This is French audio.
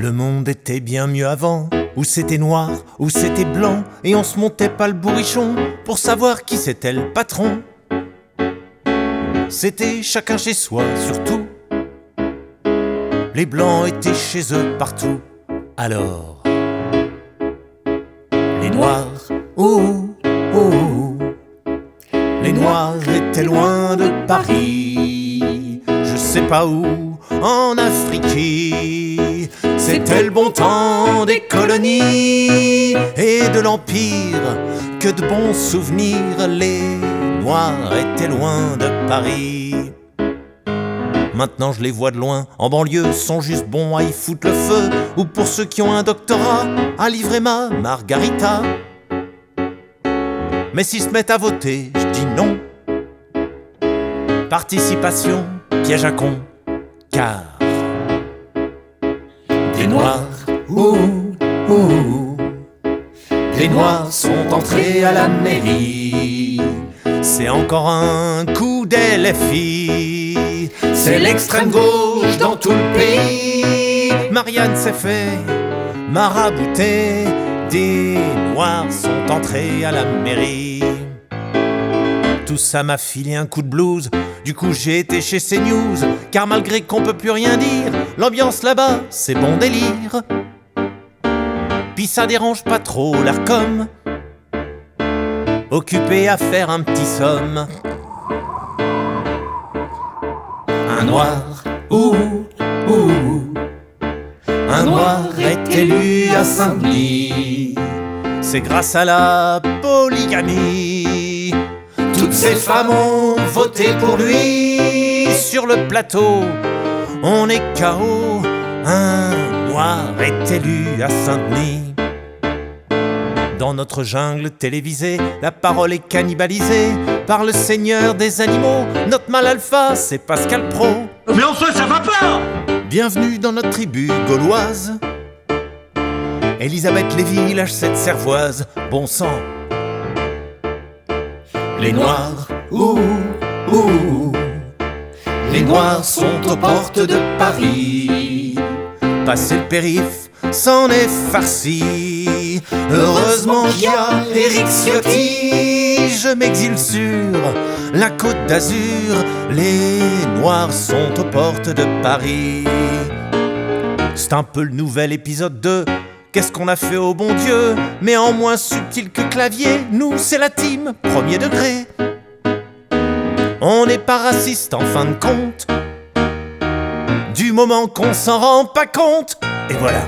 Le monde était bien mieux avant, où c'était noir, où c'était blanc, et on se montait pas le bourrichon pour savoir qui c'était le patron. C'était chacun chez soi, surtout. Les blancs étaient chez eux partout. Alors, les noirs, les noirs étaient loin de Paris. Je sais pas où, en Afrique. C'était le bon temps des colonies et de l'Empire. Que de bons souvenirs, les noirs étaient loin de Paris. Maintenant je les vois de loin, en banlieue, sont juste bons à y foutre le feu. Ou pour ceux qui ont un doctorat, à livrer ma margarita. Mais s'ils se mettent à voter, je dis non. Participation, piège à con, car des noirs, les noirs sont entrés à la mairie. C'est encore un coup d'LFI. C'est l'extrême gauche dans tout le pays. Marianne s'est fait marabouter. Des noirs sont entrés à la mairie. Tout ça m'a filé un coup de blues. Du coup j'ai été chez CNews. Car malgré qu'on peut plus rien dire, l'ambiance là-bas c'est bon délire. Pis ça dérange pas trop l'Arcom, occupé à faire un petit somme. Un noir, un noir est élu à Saint-Denis. C'est grâce à la polygamie. Toutes ces femmes ont voté pour lui. Sur le plateau, on est KO. Un noir est élu à Saint-Denis. Dans notre jungle télévisée, la parole est cannibalisée par le seigneur des animaux. Notre mâle alpha, c'est Pascal Pro. Mais enfin, ça va pas! Bienvenue dans notre tribu gauloise. Elisabeth Lévy lâche cette cervoise. Bon sang. Les noirs, les noirs sont aux portes de Paris. Passer le périph' s'en est farci. Heureusement qu'il y a Éric Ciotti. Je m'exile sur la côte d'Azur. Les noirs sont aux portes de Paris. C'est un peu le nouvel épisode de Qu'est-ce qu'on a fait au bon Dieu? Mais en moins subtil que clavier. Nous c'est la team, premier degré. On n'est pas raciste en fin de compte, du moment qu'on s'en rend pas compte. Et voilà.